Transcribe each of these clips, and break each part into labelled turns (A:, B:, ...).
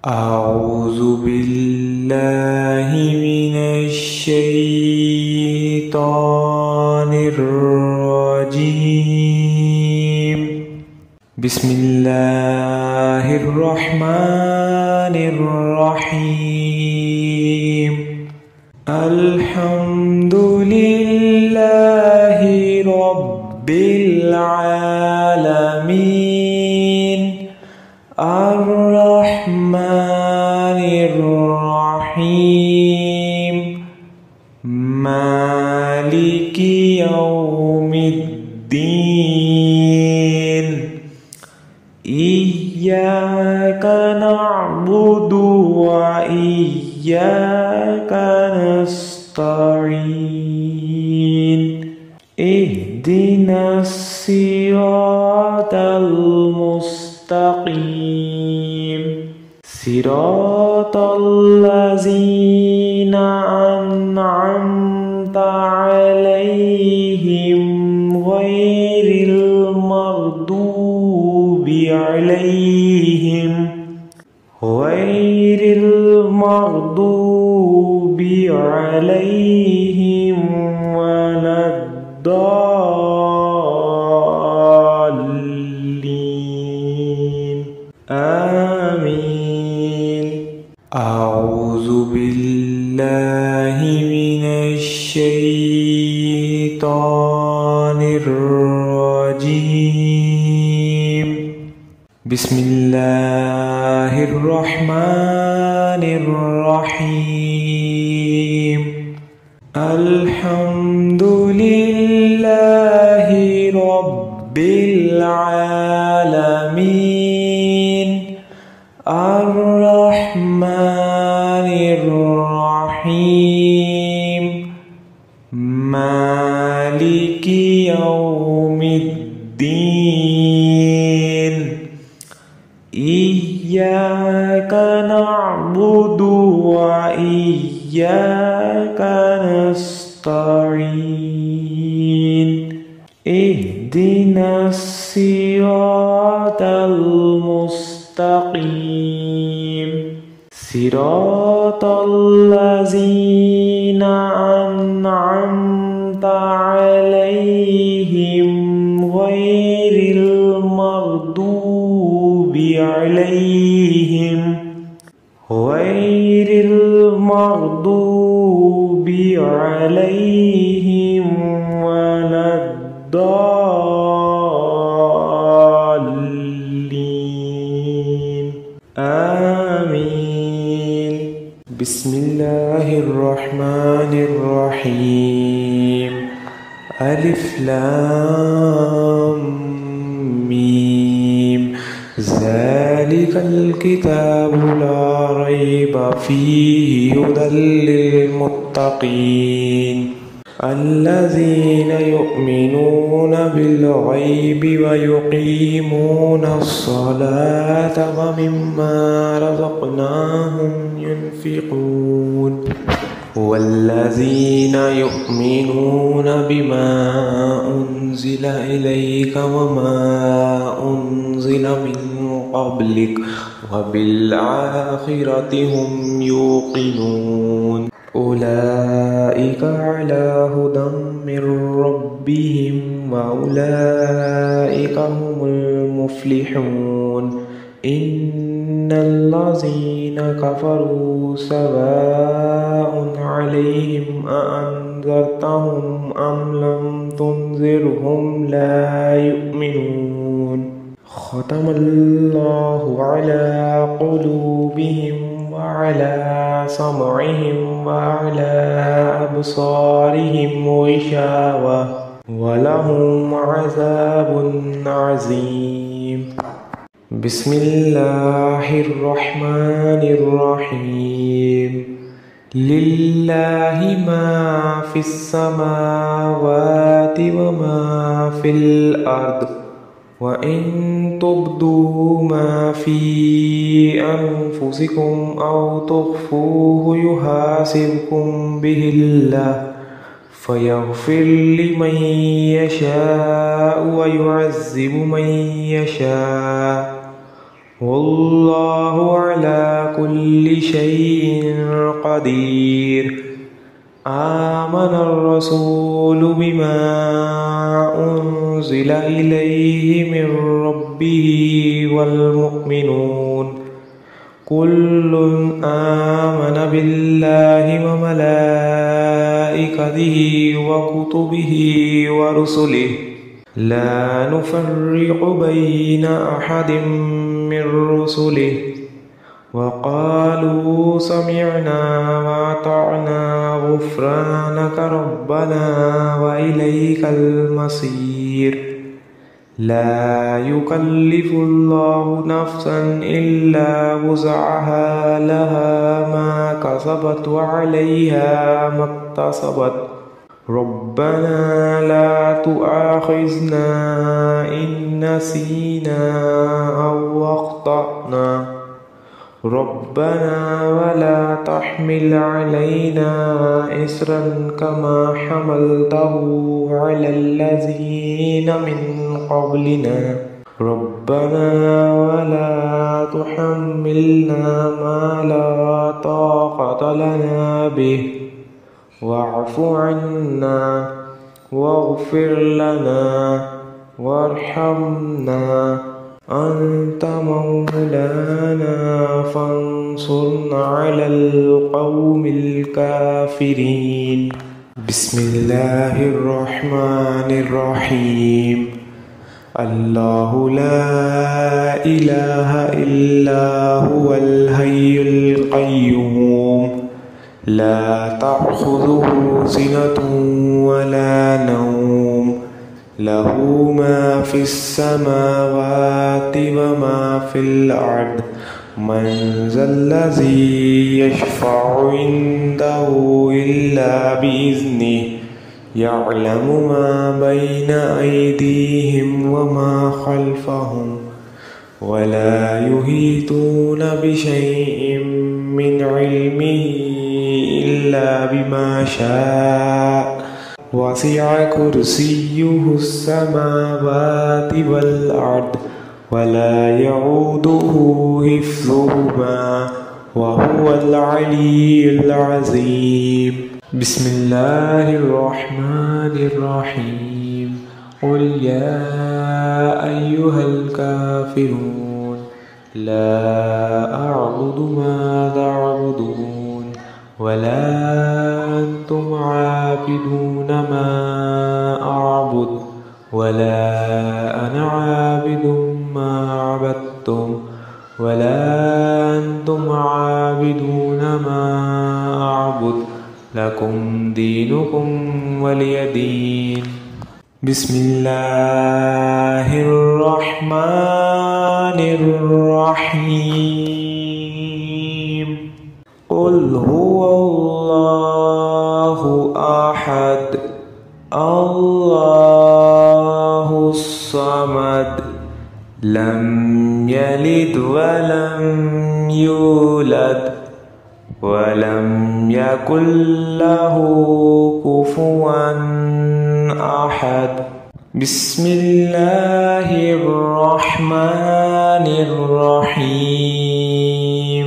A: أعوذ بالله من الشيطان الرجيم. بسم الله الرحمن الرحيم. الحمد لله رب العالمين الرحمن الرحيم مالك يوم الدين. إياك نعبد وإياك نستعين. اهدنا الصراط المستقيم صراط الذين أنعمت عليهم غير المغضوب عليهم ولا الضالين. آمين. أعوذ بالله من الشيطان الرجيم. بسم الله الرحمن الرحيم. الحمد لله رب العالمين الرحمن الرحيم مالك يوم الدين. إياك نعبد وإياك نستعين. اهدنا الصراط المستقيم صراط الذين أنعمت عليهم غير المغضوب عليهم ولا الضالين. آمين. بسم الله الرحمن الرحيم. ألف لام ميم. ذلك الكتاب لا ريب فيه هدى للمتقين الذين يؤمنون بالغيب ويقيمون الصلاة ومما رزقناهم ينفقون. والذين يؤمنون بما أنزل إليك وما أنزل من قبلك وبالآخرة هم يوقنون. أولئك على هدى من ربهم وأولئك هم المفلحون. إن الذين كفروا سواء عليهم أأنذرتهم أم لم تنذرهم لا يؤمنون. ختم الله على قلوبهم وعلى سمعهم وعلى أبصارهم غشاوة ولهم عذاب عظيم. بسم الله الرحمن الرحيم. لله ما في السماوات وما في الأرض وإن تبدوا ما في أنفسكم أو تخفوه يحاسبكم به الله فيغفر لمن يشاء ويعذب من يشاء والله على كل شيء قدير. آمن الرسول بما أنزل إليه من ربه والمؤمنون كل آمن بالله وملائكته وكتبه ورسله لا نفرق بين أحد من رسله وقالوا سمعنا وأطعنا غفرانك ربنا وإليك المصير. لا يكلف الله نفسا إلا وسعها لها ما كسبت وعليها ما اكتسبت. ربنا لا تؤاخذنا إن نسينا أو أخطأنا. ربنا ولا تحمل علينا إصرا كما حملته على الذين من قبلنا. ربنا ولا تحملنا ما لا طاقة لنا به واعف عنا واغفر لنا وارحمنا أنت مولانا فانصرنا على القوم الكافرين. بسم الله الرحمن الرحيم. الله لا إله إلا هو الحي القيوم لا تأخذه سنة ولا نوم له ما في السماوات وما في الأرض. من ذا الذي يشفع عنده إلا بإذنه يعلم ما بين أيديهم وما خلفهم ولا يحيطون بشيء من علمه إلا بما شاء. وسع كرسيه السماوات والأرض ولا يعوده حفظهما وهو العلي العظيم. بسم الله الرحمن الرحيم. قل يا أيها الكافرون لا أعبد ما تعبدون ولا أنتم عابدون ما أعبد ولا أنا عابد ما عبدتم ولا أنتم عابدون ما أعبد لكم دينكم ولي دين. بسم الله الرحمن الرحيم. قل هو الله أحد الله الصمد لم يلد ولم يولد ولم يكن له كفوا أحد. بسم الله الرحمن الرحيم.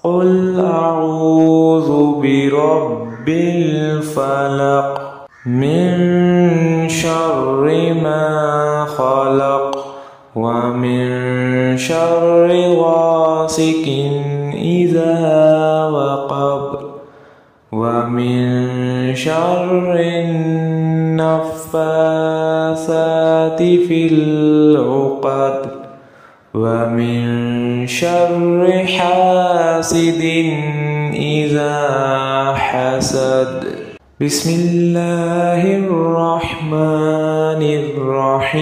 A: قل أعوذ برب الفلق من شر ما خلق ومن شر غاسق إذا وقب ومن شر النفاثات في العقد ومن شر حاسد إذا حسد. بسم الله الرحمن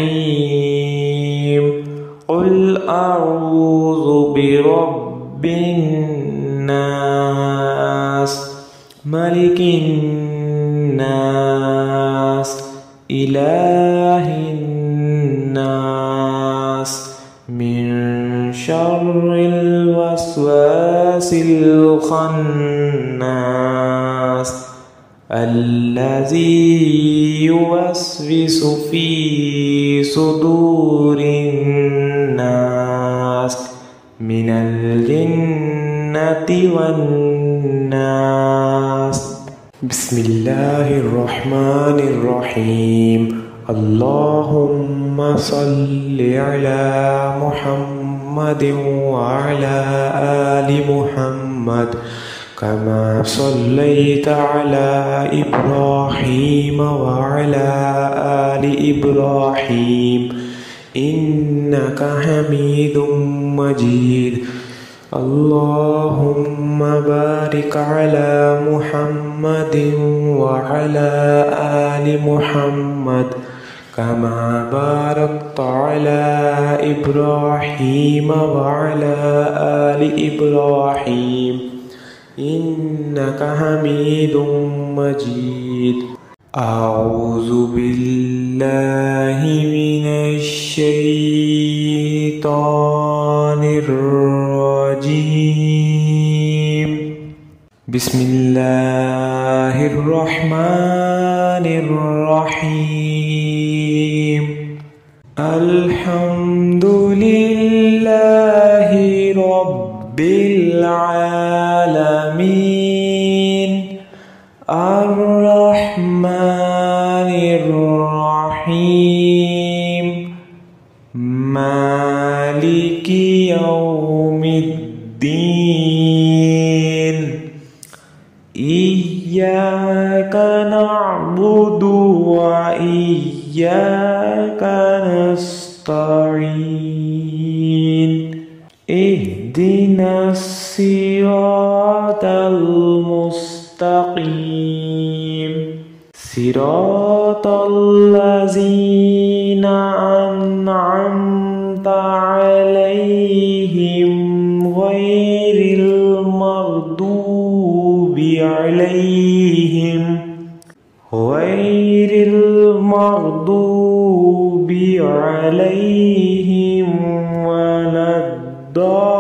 A: الرحيم. قل أعوذ برب الناس ملك الناس إله الناس من شر الوسواس الخناس الذي يوسوس في صدور الناس من الجنة والناس. بسم الله الرحمن الرحيم. اللهم صل على محمد وعلى آل محمد كما صليت على إبراهيم وعلى آل إبراهيم إنك حميد مجيد. اللهم بارك على محمد وعلى آل محمد كما باركت على إبراهيم وعلى آل إبراهيم إنك حميد مجيد. أعوذ بالله من الشيطان الرجيم. بسم الله الرحمن الرحيم. الحمد لله رب العالمين الرحمن الرحيم مالك يوم الدين. إياك نعبد وإياك نستعين. اهدنا الصراط المستقيم صراط الذين أنعمت عليهم غير المغضوب عليهم ولا الضالين.